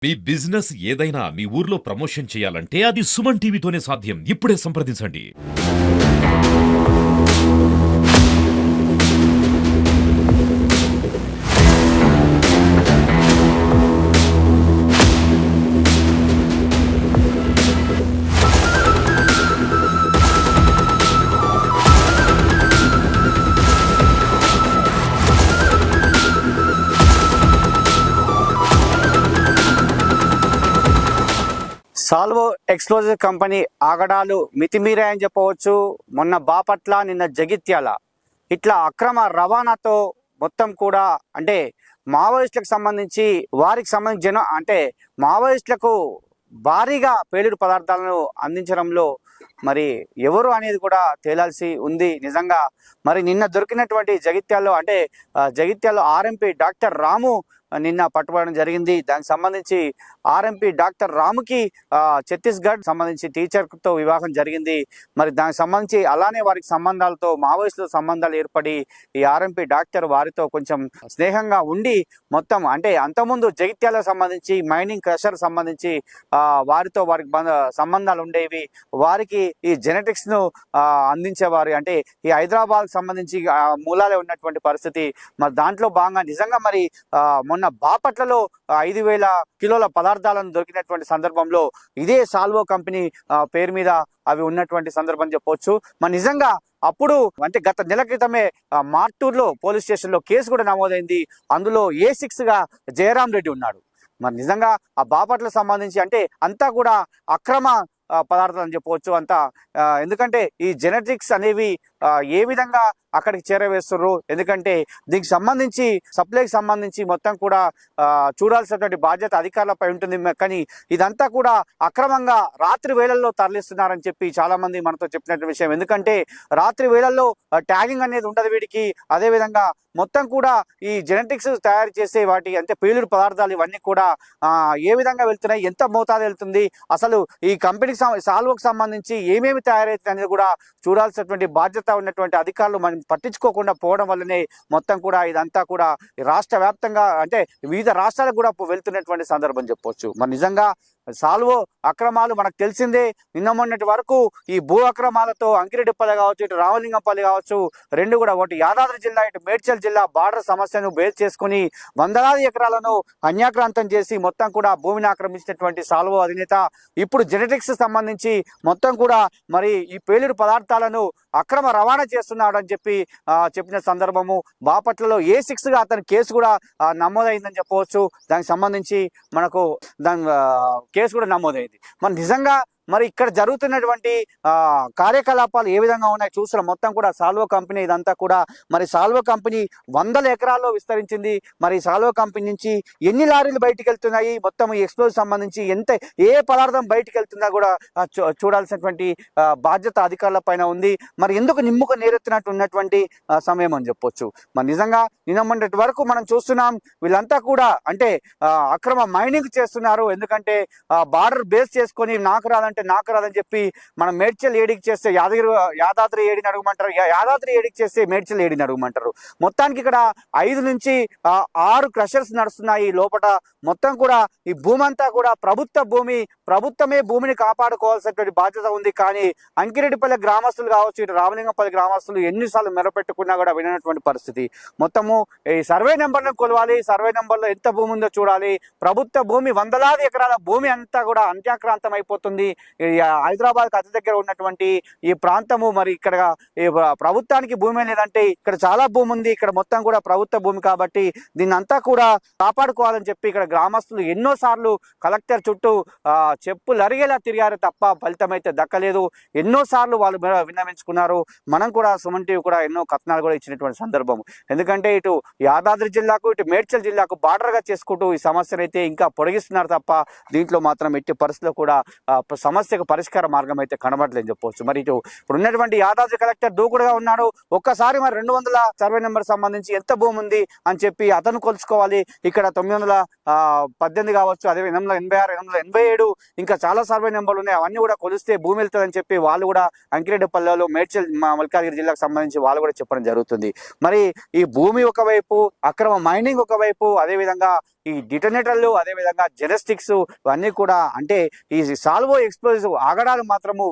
మీ business ఏదైనా మీ ఊర్లో promotion చేయాలంటే అది సుమన్ టీవీతోనే సాధ్యం. ఇప్పుడే సంప్రదించండి. సాల్వో ఎక్స్ప్లోజివ్ కంపెనీ ఆగడాలు మితిమీరాయని చెప్పవచ్చు. మొన్న బాపట్ల, నిన్న జగిత్యాల ఇట్లా అక్రమ రవాణాతో మొత్తం కూడా అంటే మావోయిస్టులకు సంబంధించి వారికి సంబంధించిన అంటే మావోయిస్టులకు భారీగా పేలుడు పదార్థాలను అందించడంలో మరి ఎవరు అనేది కూడా తేలాల్సి ఉంది. నిజంగా మరి నిన్న దొరికినటువంటి జగిత్యాల్లో ఆర్ఎంపీ డాక్టర్ రాము నిన్న పట్టుబడడం జరిగింది. దానికి సంబంధించి ఆర్ఎంపీ డాక్టర్ రాముకి ఛత్తీస్గఢ్ సంబంధించి టీచర్తో వివాహం జరిగింది. మరి దానికి సంబంధించి అలానే వారికి సంబంధాలతో మావోయిస్టుల సంబంధాలు ఏర్పడి ఈ ఆర్ఎంపీ డాక్టర్ వారితో కొంచెం స్నేహంగా ఉండి మొత్తం అంటే అంతకుముందు జగిత్యాలకు సంబంధించి మైనింగ్ క్రషర్ సంబంధించి వారికి సంబంధాలు ఉండేవి. వారికి ఈ జెనెటిక్స్ను అందించేవారు. అంటే ఈ హైదరాబాద్ సంబంధించి మూలాలే ఉన్నటువంటి పరిస్థితి. మరి దాంట్లో భాగంగా నిజంగా మరి మొన్న బాపట్లలో 5,000 కిలోల పదార్థాలను దొరికినటువంటి సందర్భంలో ఇదే సాల్వో కంపెనీ పేరు మీద అవి ఉన్నటువంటి సందర్భం చెప్పవచ్చు. మరి నిజంగా అప్పుడు అంటే గత నెల క్రితమే మార్టూర్లో పోలీస్ స్టేషన్లో కేసు కూడా నమోదైంది. అందులో A6 గా జయరాం రెడ్డి ఉన్నాడు. మరి నిజంగా ఆ బాపట్లకు సంబంధించి అంటే అంతా కూడా అక్రమ పదార్థాలు అని చెప్పవచ్చు అంతా. ఎందుకంటే ఈ జెనెటిక్స్ అనేవి ఏ విధంగా అక్కడికి చేరవేస్తున్నారు, ఎందుకంటే దీనికి సంబంధించి సప్లైకి సంబంధించి మొత్తం కూడా చూడాల్సినటువంటి బాధ్యత అధికారులపై ఉంటుంది. కానీ ఇదంతా కూడా అక్రమంగా రాత్రి వేళల్లో తరలిస్తున్నారని చెప్పి చాలా మంది మనతో చెప్పినటువంటి విషయం. ఎందుకంటే రాత్రి వేళల్లో ట్యాగింగ్ అనేది ఉండదు వీడికి. అదేవిధంగా మొత్తం కూడా ఈ జెనెటిక్స్ తయారు చేసే వాటి అంటే పేలుడు పదార్థాలు ఇవన్నీ కూడా ఏ విధంగా వెళ్తున్నాయి, ఎంత మోతాదు వెళ్తుంది, అసలు ఈ కంపెనీకి సాల్వోకి సంబంధించి ఏమేమి తయారవుతుంది అనేది కూడా చూడాల్సినటువంటి బాధ్యత ఉన్నటువంటి అధికారులు మనం పట్టించుకోకుండా పోవడం వల్లనే మొత్తం కూడా ఇదంతా కూడా రాష్ట్ర వ్యాప్తంగా అంటే వివిధ రాష్ట్రాలకు కూడా వెళ్తున్నటువంటి సందర్భం చెప్పవచ్చు. మరి నిజంగా సాల్వో అక్రమాలు మనకు తెలిసిందే. నిన్న మొన్నటి వరకు ఈ భూ అక్రమాలతో అంకిరెడ్డిపల్లి కావచ్చు, ఇటు రామలింగంపల్లి కావచ్చు, రెండు కూడా ఒకటి యాదాద్రి జిల్లా, ఇటు మేడ్చల్ జిల్లా బార్డర్ సమస్యను బేస్ చేసుకుని వందలాది ఎకరాలను అన్యాక్రాంతం చేసి మొత్తం కూడా భూమిని ఆక్రమించినటువంటి సాల్వో అధినేత ఇప్పుడు జెనెటిక్స్ సంబంధించి మొత్తం కూడా మరి ఈ పేలుడు పదార్థాలను అక్రమ రవాణా చేస్తున్నాడు అని చెప్పిన సందర్భము. బాపట్లలో A6 గా అతని కేసు కూడా నమోదైందని చెప్పవచ్చు. దానికి సంబంధించి మనకు కేసు కూడా నమోదైంది. మరి నిజంగా మరి ఇక్కడ జరుగుతున్నటువంటి కార్యకలాపాలు ఏ విధంగా ఉన్నాయి చూస్తున్నాం. మొత్తం కూడా సాల్వో కంపెనీ ఇదంతా కూడా మరి సాల్వో కంపెనీ 100 ఎకరాల్లో విస్తరించింది. మరి సాల్వో కంపెనీ నుంచి ఎన్ని లారీలు బయటికి వెళ్తున్నాయి, మొత్తం ఈ ఎక్స్ప్లోజ్ సంబంధించి ఏ పదార్థం బయటికి వెళ్తుందా కూడా చూడాల్సినటువంటి బాధ్యత అధికారుల పైన ఉంది. మరి ఎందుకు నిమ్ముకు నేరెత్తినట్టు ఉన్నటువంటి సమయం అని చెప్పొచ్చు. మరి నిజంగా నిన్నటి వరకు మనం చూస్తున్నాం వీళ్ళంతా కూడా అంటే అక్రమ మైనింగ్ చేస్తున్నారు. ఎందుకంటే బార్డర్ బేస్ చేసుకొని నాకు రాదని చెప్పి మనం మేడ్చల్ ఏడికి చేస్తే యాదాద్రి ఏడిని అడుగుమంటారు, యాదాద్రి ఏడికి చేస్తే మేడ్చల్ ఏడిని అడుగుమంటారు. మొత్తానికి ఇక్కడ 5 నుంచి 6 క్రషర్స్ నడుస్తున్నాయి లోపల. మొత్తం కూడా ఈ భూమి అంతా కూడా ప్రభుత్వమే భూమిని కాపాడుకోవాల్సినటువంటి బాధ్యత ఉంది. కానీ అంకిరెడ్డిపల్లి గ్రామస్తులు కావచ్చు, ఇటు రామలింగంపల్లి గ్రామస్తులు ఎన్నిసార్లు మెరపెట్టుకున్నా కూడా వినటువంటి పరిస్థితి. మొత్తము ఈ సర్వే నెంబర్లను కొలవాలి, సర్వే నెంబర్లో ఎంత భూమి ఉందో చూడాలి. ప్రభుత్వ భూమి వందలాది ఎకరాల భూమి అంతా కూడా అంత్యాక్రాంతం అయిపోతుంది. హైదరాబాద్కి అతి దగ్గర ఉన్నటువంటి ఈ ప్రాంతము మరి ఇక్కడ ప్రభుత్వానికి భూమి లేదంటే ఇక్కడ చాలా భూమి ఉంది. ఇక్కడ మొత్తం కూడా ప్రభుత్వ భూమి కాబట్టి దీన్ని అంతా కూడా కాపాడుకోవాలని చెప్పి ఇక్కడ గ్రామస్తులు ఎన్నోసార్లు కలెక్టర్ చుట్టూ చెప్పులు అరిగేలా తిరిగారు తప్ప ఫలితం అయితే దక్కలేదు. ఎన్నోసార్లు వాళ్ళు విన్నవించుకున్నారు. మనం కూడా సుమన్ టీవీ కూడా ఎన్నో కథనాలు కూడా ఇచ్చినటువంటి సందర్భం. ఎందుకంటే ఇటు యాదాద్రి జిల్లాకు, ఇటు మేడ్చల్ జిల్లాకు బార్డర్గా చేసుకుంటూ ఈ సమస్యను అయితే ఇంకా పొడిగిస్తున్నారు తప్ప దీంట్లో మాత్రం ఎట్టి పరిస్థితుల్లో కూడా సమస్యకు పరిష్కార మార్గం అయితే కనబడలేని చెప్పవచ్చు. మరి ఇటు ఇప్పుడు ఉన్నటువంటి యాదాద్రి కలెక్టర్ దూకుడుగా ఉన్నాడు. ఒక్కసారి మరి 200 సర్వే నెంబర్ సంబంధించి ఎంత భూమి ఉంది అని చెప్పి అతను కొలుచుకోవాలి. ఇక్కడ 918 కావచ్చు, అదే 886, 887 ఇంకా చాలా సర్వే నెంబర్లు ఉన్నాయి. అవన్నీ కూడా కొలిస్తే భూమి వెళ్తుందని చెప్పి వాళ్ళు కూడా అంకిరెడ్డిపల్లెలో మేడ్చల్ మల్కాజ్గిరి జిల్లాకు సంబంధించి వాళ్ళు కూడా చెప్పడం జరుగుతుంది. మరి ఈ భూమి ఒకవైపు, అక్రమ మైనింగ్ ఒకవైపు, అదేవిధంగా ఈ డిటోనేటర్లు అదేవిధంగా జెనెస్టిక్స్ ఇవన్నీ కూడా అంటే ఈ సాల్వో ఎక్స్ప్లోజివ్ ఆగడాలు మాత్రము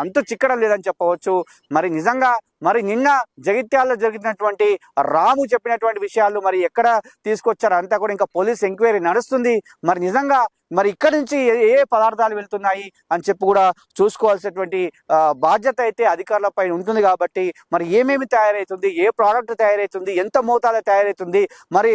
అంతు చిక్కడం లేదని చెప్పవచ్చు. మరి నిజంగా మరి నిన్న జగిత్యాలలో జరిగినటువంటి రాము చెప్పినటువంటి విషయాలు మరి ఎక్కడ తీసుకొచ్చారు అంతా కూడా ఇంకా పోలీస్ ఎంక్వైరీ నడుస్తుంది. మరి నిజంగా మరి ఇక్కడ నుంచి ఏ పదార్థాలు వెళ్తున్నాయి అని చెప్పి కూడా చూసుకోవాల్సినటువంటి బాధ్యత అయితే అధికారుల పైన ఉంటుంది. కాబట్టి మరి ఏమేమి తయారవుతుంది, ఏ ప్రోడక్ట్ తయారవుతుంది, ఎంత మోతాదు తయారవుతుంది, మరి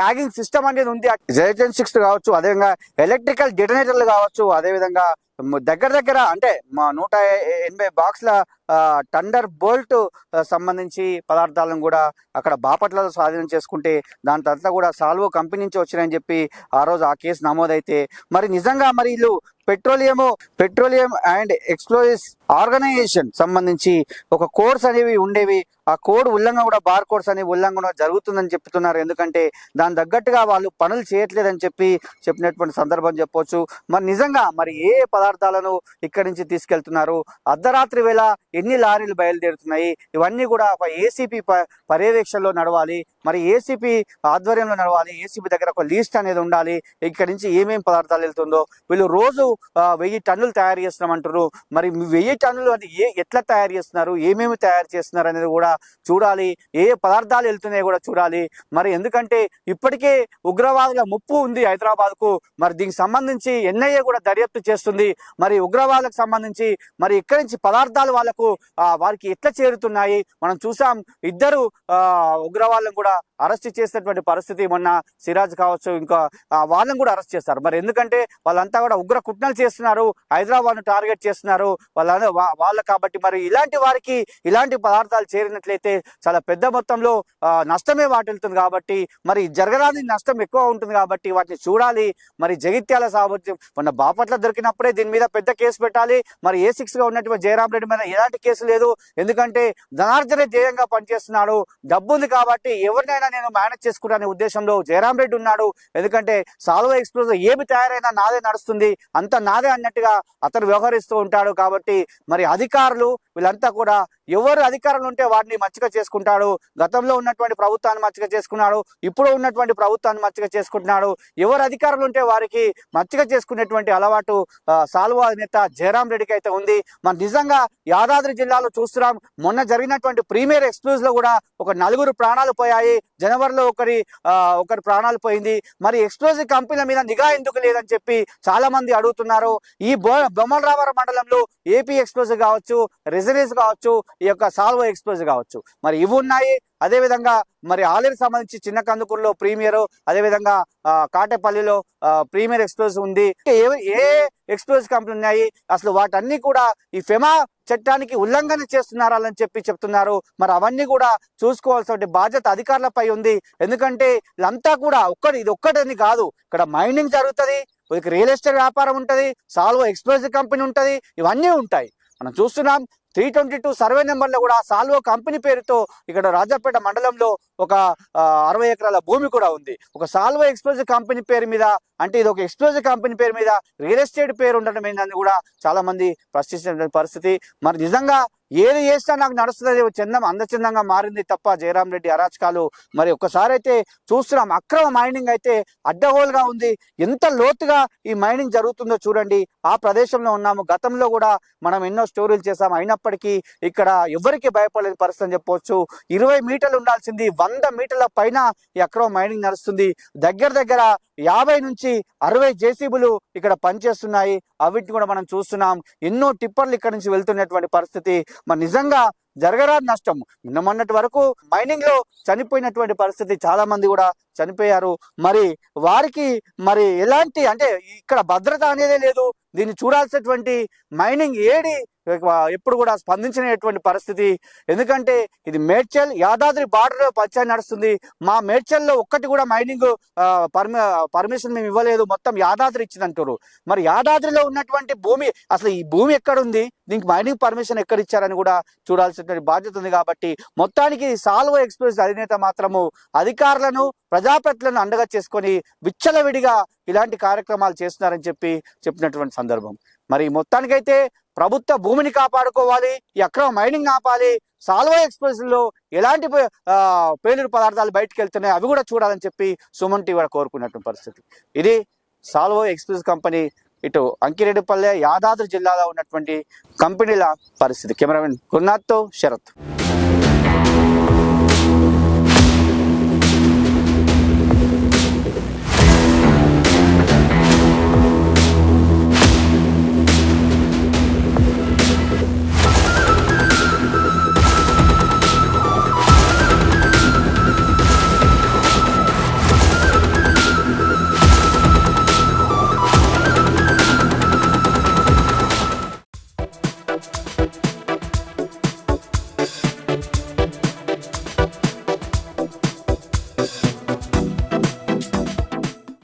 ట్యాగింగ్ సిస్టమ్ అనేది ఉంది. జెనెటిక్స్ కావచ్చు, అదేవిధంగా ఎలక్ట్రికల్ డిటోనేటర్లు కావచ్చు, అదేవిధంగా దగ్గర అంటే మా 180 బాక్స్ల టండర్ బోల్ట్ సంబంధించి పదార్థాలను కూడా అక్కడ బాపట్లలో స్వాధీనం చేసుకుంటే దాని తర్వాత కూడా సాల్వో కంపెనీ నుంచి వచ్చినాయని చెప్పి ఆ రోజు ఆ కేసు నమోదైతే మరి నిజంగా మరి వీళ్ళు పెట్రోలియం అండ్ ఎక్స్ప్లోజివ్స్ ఆర్గనైజేషన్ సంబంధించి ఒక కోడ్స్ అనేవి ఉండేవి. ఆ కోడ్ ఉల్లంఘన కూడా బార్ కోడ్స్ అనేవి ఉల్లంఘన జరుగుతుందని చెప్తున్నారు. ఎందుకంటే దాని తగ్గట్టుగా వాళ్ళు పనులు చేయట్లేదని చెప్పినటువంటి సందర్భం చెప్పొచ్చు. మరి నిజంగా మరి ఏ పదార్థాలను ఇక్కడి నుంచి తీసుకెళ్తున్నారు, అర్ధరాత్రి వేళ ఎన్ని లారీలు బయలుదేరుతున్నాయి, ఇవన్నీ కూడా ఒక ఏసీపీ పర్యవేక్షణలో నడవాలి. మరి ఏసీపీ ఆధ్వర్యంలో నడవాలి. ఏసీపీ దగ్గర ఒక లిస్ట్ అనేది ఉండాలి. ఇక్కడి నుంచి ఏమేమి పదార్థాలు వెళ్తుందో వీళ్ళు రోజు 1000 టన్నులు తయారు చేస్తున్నామంటారు. మరి 1000 టన్నులు అంటే ఎట్లా తయారు చేస్తున్నారు, ఏమేమి తయారు చేస్తున్నారు అనేది కూడా చూడాలి. ఏ పదార్థాలు వెళ్తున్నాయో కూడా చూడాలి. మరి ఎందుకంటే ఇప్పటికే ఉగ్రవాదుల ముప్పు ఉంది హైదరాబాద్ కు. మరి దీనికి సంబంధించి ఎన్ఐఏ కూడా దర్యాప్తు చేస్తుంది. మరి ఉగ్రవాదులకు సంబంధించి మరి ఇక్కడి నుంచి పదార్థాలు వారికి ఎట్లా చేరుతున్నాయి మనం చూసాం. ఇద్దరు ఉగ్రవాదులను కూడా అరెస్ట్ చేసినటువంటి పరిస్థితి మొన్న సిరాజ్ కావచ్చు, ఇంకా వాళ్ళని కూడా అరెస్ట్ చేస్తారు. మరి ఎందుకంటే వాళ్ళంతా కూడా ఉగ్ర కుట్నలు చేస్తున్నారు, హైదరాబాద్ ను టార్గెట్ చేస్తున్నారు వాళ్ళు. కాబట్టి మరి ఇలాంటి వారికి ఇలాంటి పదార్థాలు చేరినట్లయితే చాలా పెద్ద మొత్తంలో నష్టమే వాటిల్తుంది. కాబట్టి మరి జరగరాని నష్టం ఎక్కువ ఉంటుంది. కాబట్టి వాటిని చూడాలి. మరి జగిత్యాల సామర్థ్యం మొన్న బాపట్ల దొరికినప్పుడే దీని మీద పెద్ద కేసు పెట్టాలి. మరి A6 గా ఉన్నటువంటి జయరాం రెడ్డి మీద ఎలాంటి కేసు లేదు. ఎందుకంటే ధనార్జనే ధ్యేయంగా పనిచేస్తున్నాడు, డబ్బు ఉంది కాబట్టి ఎవరినైనా నేను మేనేజ్ చేసుకుంటానే ఉద్దేశంలో జయరాం రెడ్డి ఉన్నాడు. ఎందుకంటే సాల్వో ఎక్స్ప్లోజివ్ ఏమి తయారైనా నాదే నడుస్తుంది, అంత నాదే అన్నట్టుగా అతను వ్యవహరిస్తూ ఉంటాడు. కాబట్టి మరి అధికారులు వీళ్ళంతా కూడా ఎవరు అధికారంలో ఉంటే వాటిని మచ్చిక చేసుకుంటాడు. గతంలో ఉన్నటువంటి ప్రభుత్వాన్ని మచ్చిక చేసుకున్నాడు, ఇప్పుడు ఉన్నటువంటి ప్రభుత్వాన్ని మచ్చిక చేసుకుంటున్నాడు. ఎవరు అధికారులు ఉంటే వారికి మచ్చిక చేసుకునేటువంటి అలవాటు సాల్వో అధినేత జయరాం రెడ్డికి అయితే ఉంది. మరి నిజంగా యాదాద్రి జిల్లాలో చూస్తున్నాం. మొన్న జరిగినటువంటి ప్రీమియర్ ఎక్స్ప్లోజ్ లో కూడా ఒక 4 ప్రాణాలు పోయాయి. జనవరిలో ఒకరి ప్రాణాలు పోయింది. మరి ఎక్స్ప్లోజివ్ కంపెనీల మీద నిఘా ఎందుకు లేదని చెప్పి చాలా మంది అడుగుతున్నారు. ఈ బొమ్మలరావరం మండలంలో ఏపీ ఎక్స్ప్లోజివ్ కావచ్చు, రెసిడెన్స్ కావచ్చు, ఈ యొక్క సాల్వో ఎక్స్ప్లోజివ్ కావచ్చు, మరి ఇవి ఉన్నాయి. అదేవిధంగా మరి ఆలేరు సంబంధించి చిన్న కందుకూరులో ప్రీమియర్, అదేవిధంగా కాటేపల్లిలో ప్రీమియర్ ఎక్స్ప్లోజివ్ ఉంది. ఏ ఎక్స్ప్లోజివ్ కంపెనీ ఉన్నాయి, అసలు వాటన్ని కూడా ఈ ఫెమా చట్టానికి ఉల్లంఘన చేస్తున్నారని చెప్తున్నారు. మరి అవన్నీ కూడా చూసుకోవాల్సిన బాధ్యత అధికారులపై ఉంది. ఎందుకంటే వీళ్ళంతా కూడా ఇది ఒక్కటని కాదు, ఇక్కడ మైనింగ్ జరుగుతుంది, రియల్ ఎస్టేట్ వ్యాపారం ఉంటుంది, సాల్వో ఎక్స్ప్లోజివ్ కంపెనీ ఉంటుంది, ఇవన్నీ ఉంటాయి. మనం చూస్తున్నాం 322 సర్వే నెంబర్లో కూడా సాల్వో కంపెనీ పేరుతో ఇక్కడ రాజాపేట మండలంలో ఒక 60 ఎకరాల భూమి కూడా ఉంది. ఒక సాల్వో ఎక్స్ప్లోజివ్ కంపెనీ పేరు మీద, అంటే ఇది ఒక ఎక్స్ప్లోజివ్ కంపెనీ పేరు మీద రియల్ ఎస్టేట్ పేరు ఉండడం ఏందని కూడా చాలా మంది ప్రశ్నించిన పరిస్థితి. మరి నిజంగా ఏది చేసినా నాకు నడుస్తుంది అందచందంగా మారింది తప్ప జయరాం రెడ్డి అరాచకాలు మరి ఒక్కసారి అయితే చూస్తున్నాం. అక్రమ మైనింగ్ అయితే అడ్డగోలుగా ఉంది. ఎంత లోతుగా ఈ మైనింగ్ జరుగుతుందో చూడండి. ఆ ప్రదేశంలో ఉన్నాము. గతంలో కూడా మనం ఎన్నో స్టోరీలు చేసాము. అయినప్పటికీ ఇక్కడ ఎవరికి భయపడలేని పరిస్థితి అని చెప్పవచ్చు. 20 మీటర్లు ఉండాల్సింది 100 మీటర్ల పైన ఈ అక్రమ మైనింగ్ నడుస్తుంది. దగ్గర 50 నుంచి 60 జేసీబీలు ఇక్కడ పనిచేస్తున్నాయి. అవిటిని కూడా మనం చూస్తున్నాం. ఎన్నో టిప్పర్లు ఇక్కడ నుంచి వెళ్తున్నటువంటి పరిస్థితి. మరి నిజంగా జరగరాని నష్టం. మొన్నటి వరకు మైనింగ్ లో చనిపోయినటువంటి పరిస్థితి, చాలా మంది కూడా చనిపోయారు. మరి వారికి మరి ఎలాంటి అంటే ఇక్కడ భద్రత అనేదే లేదు. దీన్ని చూడాల్సినటువంటి మైనింగ్ ఏడి ఎప్పుడు కూడా స్పందించినటువంటి పరిస్థితి. ఎందుకంటే ఇది మేడ్చల్ యాదాద్రి బార్డర్ పంచాయతీ నడుస్తుంది. మా మేడ్చల్లో ఒక్కటి కూడా మైనింగ్ పర్మిషన్ మేము ఇవ్వలేదు, మొత్తం యాదాద్రి ఇచ్చిందంటారు. మరి యాదాద్రిలో ఉన్నటువంటి భూమి, అసలు ఈ భూమి ఎక్కడుంది, దీనికి మైనింగ్ పర్మిషన్ ఎక్కడ ఇచ్చారని కూడా చూడాల్సినటువంటి బాధ్యత ఉంది. కాబట్టి మొత్తానికి సాల్వో ఎక్స్ప్లోజివ్ అధినేత మాత్రము అధికారులను ప్రజాప్రతినిధులను అండగా చేసుకొని విచ్చలవిడిగా ఇలాంటి కార్యక్రమాలు చేస్తున్నారని చెప్పినటువంటి సందర్భం. మరి మొత్తానికైతే ప్రభుత్వ భూమిని కాపాడుకోవాలి, ఈ అక్రమ మైనింగ్ ఆపాలి, సాల్వో ఎక్స్ప్రెస్ లో ఎలాంటి పేలుడు పదార్థాలు బయటకు వెళ్తున్నాయి అవి కూడా చూడాలని చెప్పి సుమన్ టీవీ కూడా కోరుకున్నటువంటి పరిస్థితి. ఇది సాల్వో ఎక్స్ప్రెస్ కంపెనీ ఇటు అంకిరెడ్డిపల్లె యాదాద్రి జిల్లాలో ఉన్నటువంటి కంపెనీల పరిస్థితి. కెమెరామెన్ గురునాథ్తో శరత్.